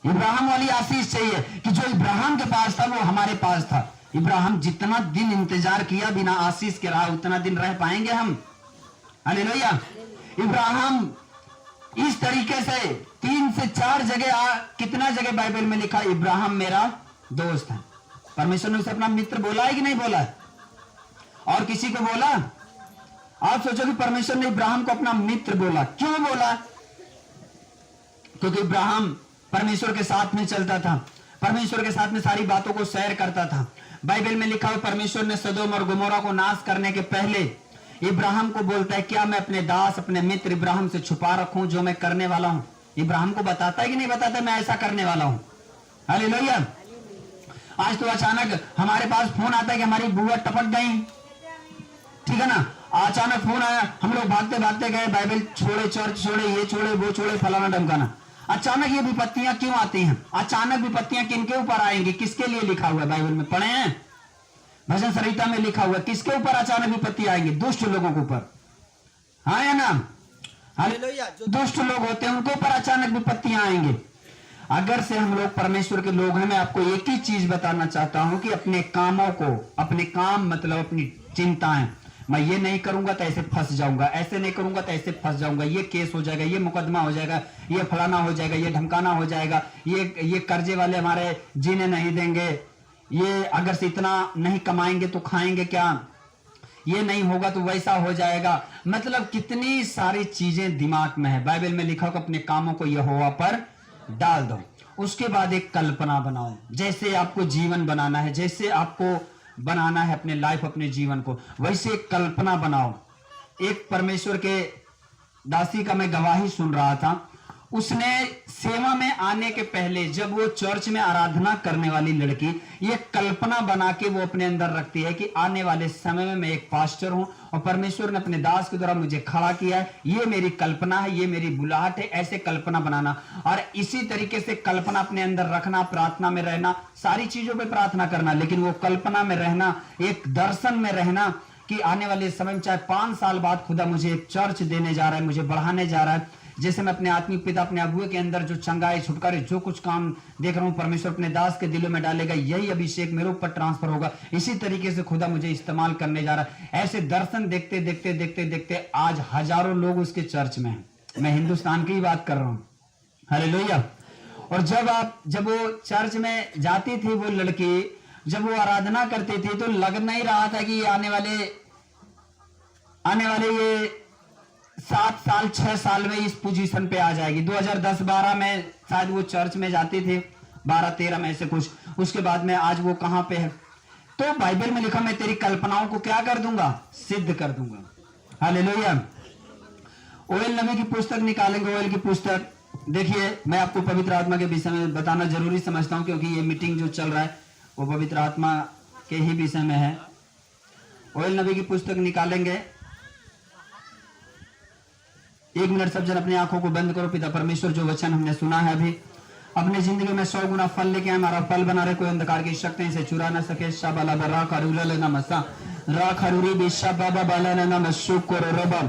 इब्राहिम वाली आशीष चाहिए कि जो इब्राहिम के पास था वो हमारे पास था। इब्राहिम जितना दिन इंतजार किया बिना आशीष के रहा, उतना दिन रह पाएंगे हम? हालेलुया। इब्राहिम इस तरीके से 3 से 4 जगह, कितना जगह बाइबल में लिखा इब्राहिम मेरा दोस्त है। परमेश्वर ने उसे अपना मित्र बोला है कि नहीं बोला है? और किसी को बोला? आप सोचो कि परमेश्वर ने इब्राहिम को अपना मित्र बोला, क्यों बोला? क्योंकि इब्राहिम परमेश्वर के साथ में चलता था, परमेश्वर के साथ में सारी बातों को शेयर करता था। बाइबल में लिखा हुआ परमेश्वर ने सदोम और गोमोरा को नाश करने के पहले इब्राहिम को बोलता है, क्या मैं अपने दास अपने मित्र इब्राहिम से छुपा रखूं जो मैं करने वाला हूं? इब्राहिम को बताता है कि नहीं बताता, मैं ऐसा करने वाला हूं। हालेलुया। आज तो अचानक हमारे पास फोन आता है कि हमारी बुआ टपक गई, ठीक है ना, अचानक फोन आया, हम लोग भागते भागते गए, बाइबल छोड़े, चर्च छोड़े, ये छोड़े, वो छोड़े, फलाना ढमकाना। अचानक ये विपत्तियां क्यों आती हैं? अचानक विपत्तियां किनके ऊपर आएंगी? किसके लिए लिखा हुआ है? बाइबल में पढ़े हैं, भजन संहिता में लिखा हुआ है, किसके ऊपर अचानक विपत्ति आएंगी? दुष्ट लोगों के ऊपर। हाँ या ना? हालेलुया। जो दुष्ट लोग होते हैं उनके ऊपर अचानक विपत्तियां आएंगी। अगर से हम लोग परमेश्वर के लोग हैं, मैं आपको एक ही चीज बताना चाहता हूं कि अपने कामों को, अपने काम मतलब अपनी चिंताएं, मैं ये नहीं करूंगा तो ऐसे फंस जाऊंगा, ऐसे नहीं करूंगा तो ऐसे फंस जाऊंगा, ये केस हो जाएगा, ये मुकदमा हो जाएगा, ये फलाना हो जाएगा, ये धमकाना हो जाएगा, ये कर्जे वाले हमारे जीने नहीं देंगे, ये अगर से इतना नहीं कमाएंगे तो खाएंगे क्या, ये नहीं होगा तो वैसा हो जाएगा। मतलब कितनी सारी चीजें दिमाग में है। बाइबल में लिखा हो कि अपने कामों को यहोवा पर डाल दो। उसके बाद एक कल्पना बनाओ, जैसे आपको जीवन बनाना है, जैसे आपको बनाना है अपने लाइफ, अपने जीवन को, वैसे एक कल्पना बनाओ। एक परमेश्वर के दासी का मैं गवाही सुन रहा था, उसने सेवा में आने के पहले जब वो चर्च में आराधना करने वाली लड़की ये कल्पना बना के वो अपने अंदर रखती है कि आने वाले समय में मैं एक पास्टर हूं और परमेश्वर ने अपने दास के द्वारा मुझे खड़ा किया है, ये मेरी कल्पना है, ये मेरी बुलाहट है, ऐसे कल्पना बनाना। और इसी तरीके से कल्पना अपने अंदर रखना, प्रार्थना में रहना, सारी चीजों पर प्रार्थना करना, लेकिन वो कल्पना में रहना, एक दर्शन में रहना कि आने वाले समय में चाहे 5 साल बाद खुदा मुझे एक चर्च देने जा रहा है, मुझे बढ़ाने जा रहा है। जैसे मैं अपने आत्मिक पिता, अपने अबुए के अंदर जो चंगाई, छुटकारे, जो कुछ काम देख रहा हूं परमेश्वर अपने दास के दिलों में डालेगा, यही अभिषेक मेरे ऊपर ट्रांसफर होगा। इसी तरीके से खुदा मुझे इस्तेमाल करने जा रहा है। ऐसे दर्शन देखते देखते देखते देखते आज हजारों लोग उसके चर्च में हैं। मैं हिंदुस्तान की ही बात कर रहा हूं। हालेलुया। और जब वो चर्च में जाती थी, वो लड़की जब वो आराधना करती थी तो लग नहीं रहा था कि आने वाले ये 7 साल 6 साल में इस पोजीशन पे आ जाएगी। 2010-12 में शायद वो चर्च में जाती थी, 12-13 में से कुछ, उसके बाद में आज वो कहां पे है। तो बाइबल में लिखा, मैं तेरी कल्पनाओं को क्या कर दूंगा? सिद्ध कर दूंगा। हालेलुया। ओएल नबी की पुस्तक निकालेंगे, ओएल की पुस्तक। देखिए, मैं आपको पवित्र आत्मा के विषय में बताना जरूरी समझता हूं क्योंकि ये मीटिंग जो चल रहा है वो पवित्र आत्मा के ही विषय में है। ओएल नबी की पुस्तक निकालेंगे। 1 मिनट सब जन अपनी आंखों को बंद करो। पिता परमेश्वर, जो वचन हमने सुना है अभी अपने जिंदगी में 100 गुना फल लेके आए, हमारा फल बना रहे, कोई अंधकार की शक्ति इसे चुरा न सके। शाबाला बरा करूला लेना मसा रा खरूरी बिशा बाबा बाला लेना मसुक को रबा।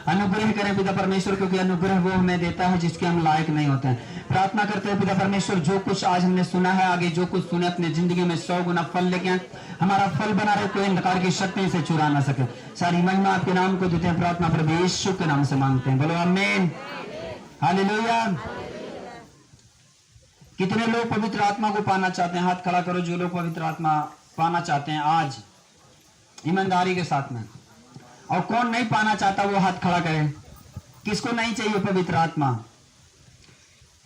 अनुग्रह करें पिता परमेश्वर, क्योंकि अनुग्रह वो हमें देता है जिसके हम लायक नहीं होते हैं। प्रार्थना करते हैं पिता परमेश्वर, जो कुछ आज हमने सुना है, आगे जो कुछ सुने अपने जिंदगी में 100 गुना फल लेके आए, हमारा फल बना रहे, कोई अंधकार की शक्ति से चुरा ना सके। सारी महिमा आपके नाम को देते हैं। प्रार्थना प्रभु यीशु के नाम से मांगते हैं, बोलो आमीन। हालेलुया। कितने लोग पवित्र आत्मा को पाना चाहते हैं? हाथ खड़ा करो जो लोग पवित्र आत्मा पाना चाहते हैं आज ईमानदारी के साथ में। और कौन नहीं पाना चाहता वो हाथ खड़ा करे। किसको नहीं चाहिए पवित्र आत्मा?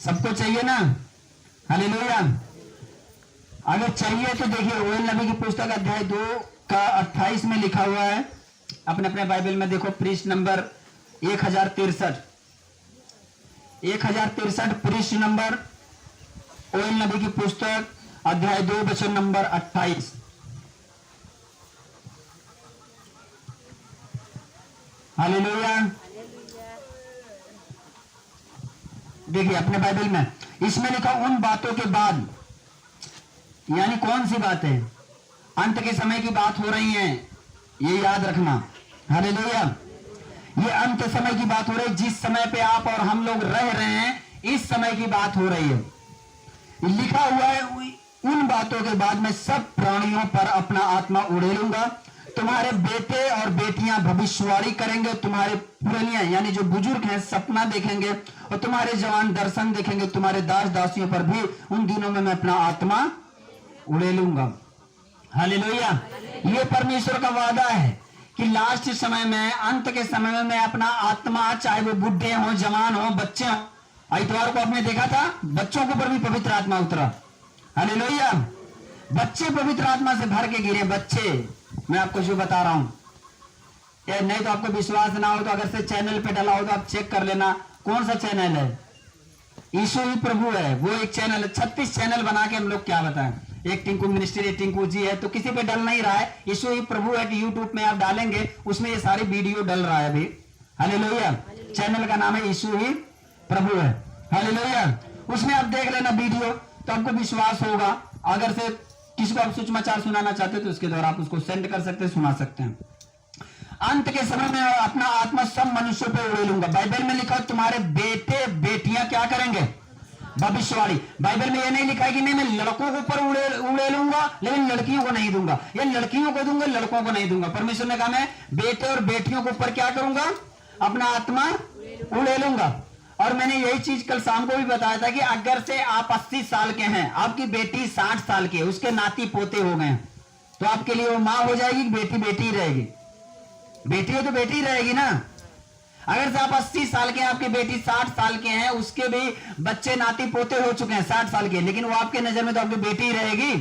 सबको चाहिए ना? हालेलुया। अगर चाहिए तो देखिए, ओएल नबी की पुस्तक अध्याय 2 का 28 में लिखा हुआ है। अपने अपने बाइबल में देखो, पृष्ठ नंबर 1063, 1063 पृष्ठ नंबर, ओएल नबी की पुस्तक अध्याय 2 वचन नंबर 28। हालेलुया। देखिए अपने बाइबल में इसमें लिखा, उन बातों के बाद, यानी कौन सी बातें? अंत के समय की बात हो रही है, ये याद रखना। हालेलुया। ये अंत समय की बात हो रही है, जिस समय पे आप और हम लोग रह रहे हैं, इस समय की बात हो रही है। लिखा हुआ है, उन बातों के बाद मैं सब प्राणियों पर अपना आत्मा उड़ेलूंगा, तुम्हारे बेटे और बेटियां भविष्यवाणी करेंगे, तुम्हारे पुरनिया यानी जो बुजुर्ग हैं सपना देखेंगे, और तुम्हारे जवान दर्शन देखेंगे, तुम्हारे दास दासियों पर भी उन दिनों में मैं अपना आत्मा उड़ेलूंगा। हालेलुया। ये परमेश्वर का वादा है कि लास्ट समय में, अंत के समय में मैं अपना आत्मा, चाहे वो बुढ़े हो, जवान हो, बच्चे हो। इतवार को आपने देखा था बच्चों के ऊपर भी पवित्र आत्मा उतरा। हालेलुया। बच्चे पवित्र आत्मा से भर के गिरे। बच्चे, मैं आपको जो बता रहा हूं, नहीं तो आपको विश्वास ना हो तो अगर से चैनल पे डाला हो तो आप चेक कर लेना कौन सा चैनल है। यीशु ही प्रभु है, वो एक चैनल है। 36 चैनल बना के हम लोग क्या बताएं। एक टिंकू मिनिस्ट्री, एक टिंकू जी है, तो किसी पे डल नहीं रहा है। यीशु ही प्रभु है कि यूट्यूब में आप डालेंगे उसमें ये सारी वीडियो डल रहा है अभी। हालेलुया। चैनल का नाम है यीशु ही प्रभु है। हालेलुया। उसमें आप देख लेना वीडियो, तो आपको विश्वास होगा। अगर से किसी को आप सुसमाचार सुनाना चाहते तो उसके द्वारा आप उसको सेंड कर सकते हैं, सुना सकते हैं। अंत के समय में अपना आत्मा सब मनुष्यों पे उड़ेलूंगा। बाइबल में लिखा तुम्हारे बेटे बेटियां क्या करेंगे, भविष्यवाणी। बाइबल में ये नहीं लिखा है कि नहीं मैं लड़कों के ऊपर उड़ेलूंगा लेकिन लड़कियों को नहीं दूंगा, या लड़कियों को दूंगा लड़कों को नहीं दूंगा। परमेश्वर ने कहा मैं बेटे और बेटियों के ऊपर क्या करूंगा, अपना आत्मा उड़ेलूंगा। और मैंने यही चीज कल शाम को भी बताया था कि अगर से आप 80 साल के हैं, आपकी बेटी 60 साल की है, उसके नाती पोते हो गए, तो आपके लिए वो मां हो जाएगी, बेटी बेटी रहेगी। बेटी हो तो बेटी रहेगी ना। अगर से आप 80 साल के हैं, आपकी बेटी 60 साल के हैं, उसके भी बच्चे नाती पोते हो चुके हैं 60 साल के, लेकिन वो आपके नजर में तो आपकी बेटी रहेगी।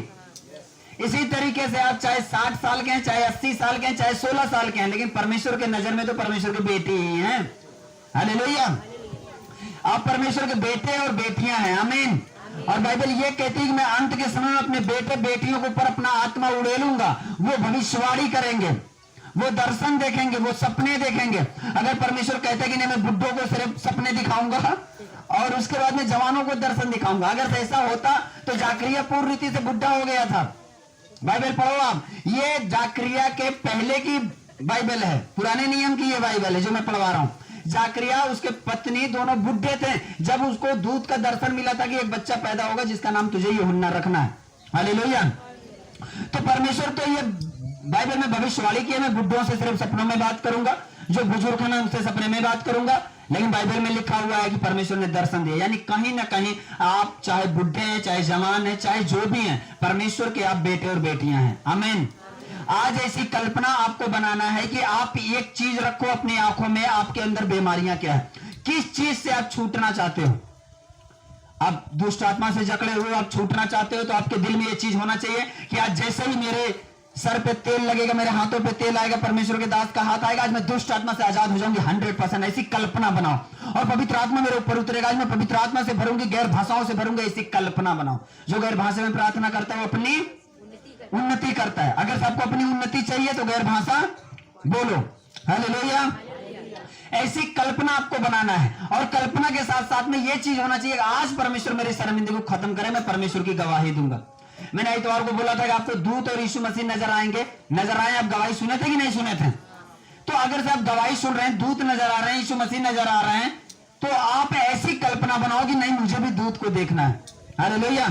इसी तरीके से आप चाहे 60 साल के हैं, चाहे 80 साल के हैं, चाहे 16 साल के हैं, लेकिन परमेश्वर के नजर में तो परमेश्वर की बेटी ही है। हालेलुया। आप परमेश्वर के बेटे और बेटियां हैं। आमीन। और बाइबल ये कहती है कि मैं अंत के समय में अपने बेटे बेटियों के ऊपर अपना आत्मा उड़ेलूंगा। वो भविष्यवाणी करेंगे, वो दर्शन देखेंगे, वो सपने देखेंगे। अगर परमेश्वर कहते कि नहीं मैं बुढ़ों को सिर्फ सपने दिखाऊंगा और उसके बाद में जवानों को दर्शन दिखाऊंगा, अगर ऐसा होता तो जाकरिया पूर्ण रीति से बुढ़ा हो गया था। बाइबल पढ़ो आप, ये जाकरिया के पहले की बाइबल है, पुराने नियम की ये बाइबल है जो मैं पढ़वा रहा हूं। जाकरिया, उसके पत्नी दोनों बुढ़े थे जब उसको दूध का दर्शन मिला था कि एक बच्चा पैदा होगा जिसका नाम तुझे यूहन्ना रखना है। हालेलुया। तो परमेश्वर तो ये बाइबल में भविष्यवाणी की है, मैं बुढ़ों से सिर्फ सपनों में बात करूंगा, जो बुजुर्ग हैं उनसे सपने में बात करूंगा। लेकिन बाइबल में लिखा हुआ है कि परमेश्वर ने दर्शन दिया, यानी कहीं ना कहीं आप चाहे बुढ़े हैं, चाहे जवान हैं, चाहे जो भी हैं, परमेश्वर के आप बेटे और बेटियां हैं। आमीन। आज ऐसी कल्पना आपको बनाना है कि आप एक चीज रखो अपनी आंखों में, आपके अंदर बीमारियां क्या है, किस चीज से आप छूटना चाहते हो। आप दुष्ट आत्मा से जकड़े हुए आप छूटना चाहते हो, तो आपके दिल में यह चीज होना चाहिए कि आज जैसे ही मेरे सर पे तेल लगेगा, मेरे हाथों पे तेल आएगा, परमेश्वर के दास का हाथ आएगा, आज मैं दुष्ट आत्मा से आजाद हो जाऊंगी 100%। ऐसी कल्पना बनाओ। और पवित्र आत्मा मेरे ऊपर उतरेगा, आज मैं पवित्र आत्मा से भरूंगी, गैर भाषाओं से भरूंगी, ऐसी कल्पना बनाओ। जो गैर भाषा में प्रार्थना करता है वो अपनी उन्नति करता है। अगर आपको अपनी उन्नति चाहिए तो गैर भाषा बोलो। हालेलुया। ऐसी कल्पना आपको बनाना है, और कल्पना के साथ साथ में यह चीज होना चाहिए आज परमेश्वर मेरी शर्मिंदगी को खत्म करे, मैं परमेश्वर की गवाही दूंगा। मैंने इतवार को बोला था कि आपको दूत और यीशु मसीह नजर आएंगे, नजर आए। आप गवाही सुने थे कि नहीं सुने थे? तो अगर से आप गवाही सुन रहे हैं, दूत नजर आ रहे हैं, यीशु मसीह नजर आ रहे हैं, तो आप ऐसी कल्पना बनाओ कि नहीं मुझे भी दूत को देखना है। हालेलुया।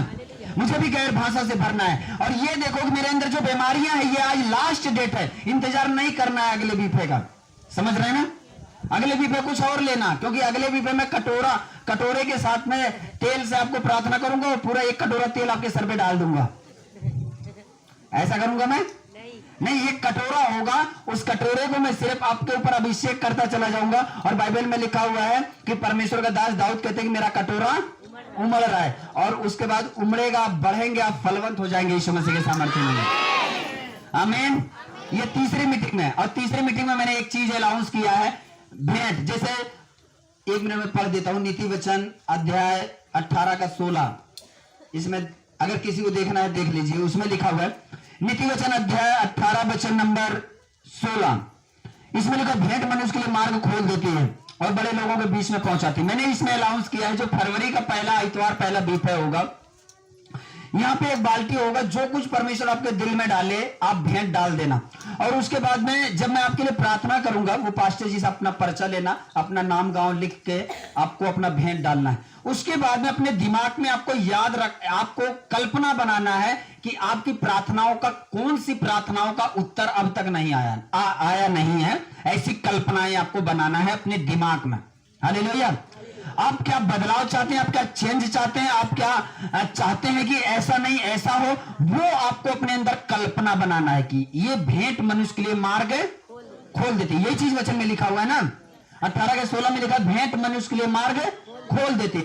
मुझे भी गैर भाषा से भरना है। और ये देखो कि मेरे अंदर जो बीमारियां हैं, ये आज लास्ट डेट है, इंतजार नहीं करना है अगले बीफे का। समझ रहे हैं ना? अगले बीफे कुछ और लेना, क्योंकि अगले बीफे में कटोरे के साथ में तेल से आपको प्रार्थना करूंगा और पूरा एक कटोरा तेल आपके सर पे डाल दूंगा। ऐसा करूंगा मैं? नहीं, एक कटोरा होगा, उस कटोरे को मैं सिर्फ आपके ऊपर अभिषेक करता चला जाऊंगा। और बाइबल में लिखा हुआ है कि परमेश्वर का दास दाऊद कहते हैं कि मेरा कटोरा उमड़ रहा है, और उसके बाद उमड़ेगा, आप बढ़ेंगे, आप फलवंत हो जाएंगे यीशु मसीह के सामर्थ्य में। आमीन। ये तीसरी मीटिंग में, और तीसरी मीटिंग में मैंने एक चीज अनाउंस किया है, भेंट। जैसे 1 मिनट में पढ़ देता हूं, नीति वचन अध्याय 18 का 16। इसमें अगर किसी को देखना है देख लीजिए, उसमें लिखा हुआ है नीति वचन अध्याय 18 वचन नंबर 16। इसमें लिखा भेंट मनुष्य के लिए मार्ग खोल देती है और बड़े लोगों के बीच में पहुंचाती। मैंने इसमें अनाउंस किया है जो फरवरी का पहला इतवार, पहला बीफे होगा, यहाँ पे एक बाल्टी होगा, जो कुछ परमेश्वर आपके दिल में डाले आप भेंट डाल देना। और उसके बाद में जब मैं आपके लिए प्रार्थना करूंगा, वो पास्टर जी से अपना पर्चा लेना, अपना नाम गांव लिख के आपको अपना भेंट डालना है। उसके बाद में अपने दिमाग में आपको याद रख, आपको कल्पना बनाना है कि आपकी प्रार्थनाओं का, कौन सी प्रार्थनाओं का उत्तर अब तक नहीं आया नहीं है, ऐसी कल्पनाएं आपको बनाना है अपने दिमाग में। हालेलुया। आप क्या बदलाव चाहते हैं, आप क्या चेंज चाहते हैं, आप क्या चाहते हैं कि ऐसा नहीं ऐसा हो, वो आपको अपने अंदर कल्पना बनाना है कि ये भेंट मनुष्य के लिए मार्ग खोल देती है। यही चीज वचन में लिखा हुआ है ना, 18 के 16 में लिखा, भेंट मनुष्य के लिए मार्ग खोल देती है।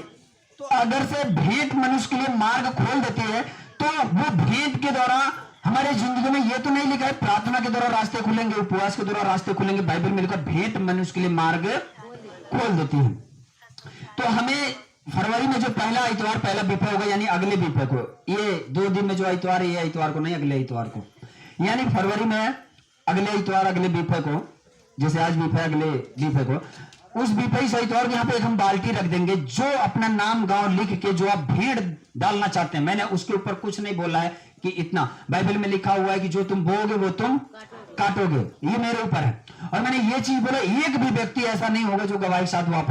तो अगर से भेंट मनुष्य के लिए मार्ग खोल देती है, तो वो भेंट के द्वारा हमारे जिंदगी में ये तो नहीं लिखा है प्रार्थना के द्वारा रास्ते खुलेंगे, उपवास के द्वारा रास्ते खुलेंगे। बाइबल में लिखा भेंट मनुष्य के लिए मार्ग खोल देती है। तो हमें फरवरी में जो पहला इतवार, पहला बिफा होगा, यानी अगले बिफे को, ये 2 दिन में जो इतवार है, ये इतवार को नहीं, अगले इतवार को, यानी फरवरी में अगले इतवार, अगले बिफे को, जैसे आज बिफा अगले बिफे को, उस बिफे से इतवार को यहाँ पे एक हम बाल्टी रख देंगे। जो अपना नाम गांव लिख के जो आप भेंट डालना चाहते हैं, मैंने उसके ऊपर कुछ नहीं बोला है कि इतना, बाइबल में लिखा हुआ है कि जो तुम बोओगे वो तुम काटोगे, ये मेरे ऊपर है। और मैंने ये चीज बोला, एक भी व्यक्ति ऐसा नहीं होगा जो गवाही के साथ वापस